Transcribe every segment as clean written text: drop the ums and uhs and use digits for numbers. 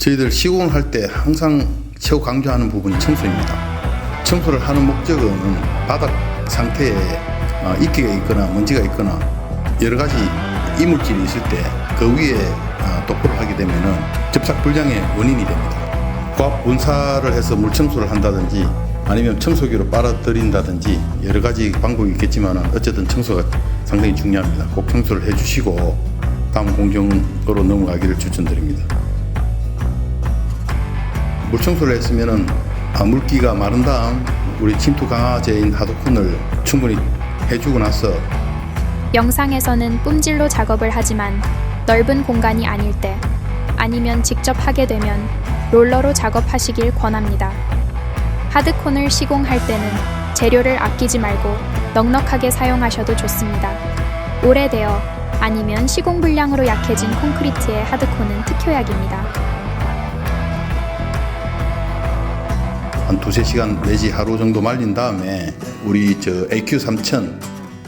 저희들 시공을 할 때 항상 최고 강조하는 부분이 청소입니다. 청소를 하는 목적은 바닥 상태에 이끼가 있거나 먼지가 있거나 여러 가지 이물질이 있을 때 그 위에 도포를 하게 되면 접착 불량의 원인이 됩니다. 고압 분사를 해서 물 청소를 한다든지 아니면 청소기로 빨아들인다든지 여러 가지 방법이 있겠지만 어쨌든 청소가 상당히 중요합니다. 꼭 청소를 해주시고 다음 공정으로 넘어가기를 추천드립니다. 물 청소를 했으면 물기가 마른 다음 우리 침투 강화제인 하드콘을 충분히 해주고 나서 영상에서는 뿜질로 작업을 하지만 넓은 공간이 아닐 때 아니면 직접 하게 되면 롤러로 작업하시길 권합니다. 하드콘을 시공할 때는 재료를 아끼지 말고 넉넉하게 사용하셔도 좋습니다. 오래되어 아니면 시공 불량으로 약해진 콘크리트의 하드콘은 특효약입니다. 한 두세 시간 내지 하루 정도 말린 다음에 우리 AQ3000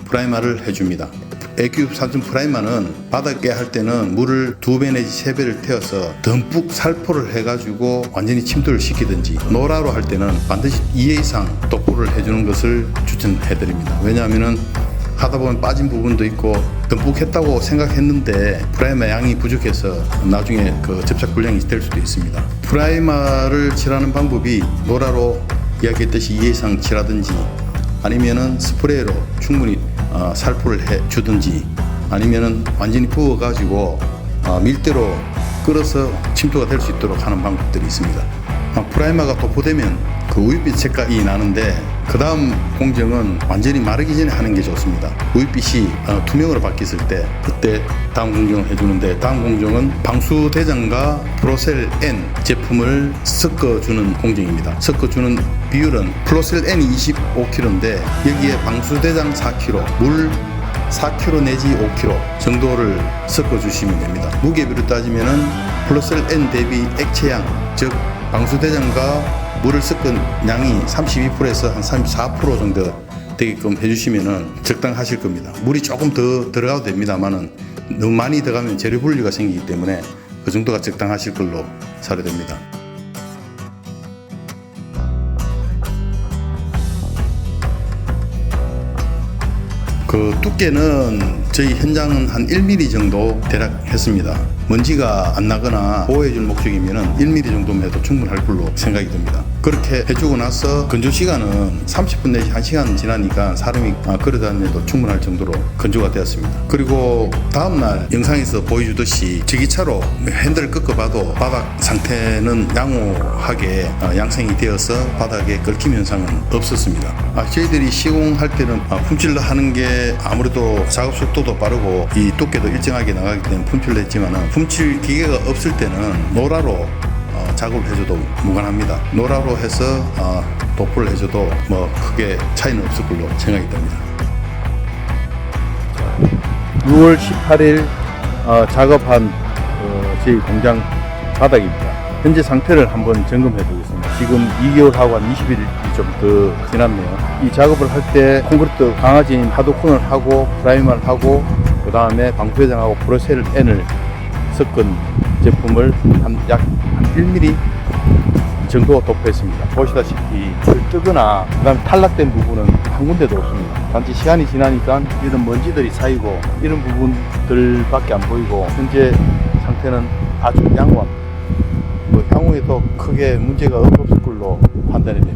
프라이마를 해줍니다. AQ3000 프라이마는 바닥에 할 때는 물을 2배 내지 3배를 태워서 듬뿍 살포를 해가지고 완전히 침투를 시키든지, 노라로 할 때는 반드시 2회 이상 도포를 해주는 것을 추천해드립니다. 왜냐하면 하다 보면 빠진 부분도 있고 듬뿍 했다고 생각했는데 프라이마 양이 부족해서 나중에 그 접착 불량이 될 수도 있습니다. 프라이마를 칠하는 방법이 노라로 이야기했듯이 2회 이상 칠하든지 아니면은 스프레이로 충분히 살포를 해 주든지 아니면은 완전히 부어 가지고 밀대로 끌어서 침투가 될 수 있도록 하는 방법들이 있습니다. 프라이마가 도포되면 그 우윳빛 색깔이 나는데 그 다음 공정은 완전히 마르기 전에 하는 게 좋습니다. 우윳빛이 투명으로 바뀌었을 때 그때 다음 공정을 해주는데, 다음 공정은 방수대장과 프로셀 N 제품을 섞어주는 공정입니다. 섞어주는 비율은 프로셀 N이 25kg인데 여기에 방수대장 4kg, 물 4kg 내지 5kg 정도를 섞어주시면 됩니다. 무게비로 따지면은 프로셀 N 대비 액체양, 즉 방수대장과 물을 섞은 양이 32%에서 한 34% 정도 되게끔 해주시면은 적당하실 겁니다. 물이 조금 더 들어가도 됩니다만은 너무 많이 들어가면 재료 분리가 생기기 때문에 그 정도가 적당하실 걸로 사료됩니다. 그 두께는 저희 현장은 한 1mm 정도 대략 했습니다. 먼지가 안 나거나 보호해줄 목적이면 1mm 정도면 해도 충분할 걸로 생각이 듭니다. 그렇게 해주고 나서 건조 시간은 30분 내지 1시간 지나니까 사람이 걸어다녀도 충분할 정도로 건조가 되었습니다. 그리고 다음날 영상에서 보여주듯이 전기차로 핸들을 꺾어봐도 바닥 상태는 양호하게 양생이 되어서 바닥에 긁힘 현상은 없었습니다. 저희들이 시공할 때는 품질로 하는 게 아무래도 작업 속도도 빠르고 이 두께도 일정하게 나가기 때문에 품질로 했지만 품질 기계가 없을 때는 노라로 작업을 해줘도 무관합니다. 노라로 해서 도포를 해줘도 뭐 크게 차이는 없을 걸로 생각이 됩니다. 6월 18일 작업한 저희 공장 바닥입니다. 현재 상태를 한번 점검해 보겠습니다. 지금 2개월하고 한 20일이 좀 더 지났네요. 이 작업을 할 때 콘크리트 강화제인 하드콘을 하고 프라이머를 하고 그 다음에 방수대장하고 프로셀 N을 섞은 제품을 약 1mm 정도 도포했습니다. 보시다시피 뜨거나 그 다음에 탈락된 부분은 한 군데도 없습니다. 단지 시간이 지나니까 이런 먼지들이 쌓이고 이런 부분들밖에 안 보이고 현재 상태는 아주 양호합니다. 향후에도 크게 문제가 없을 걸로 판단이 됩니다.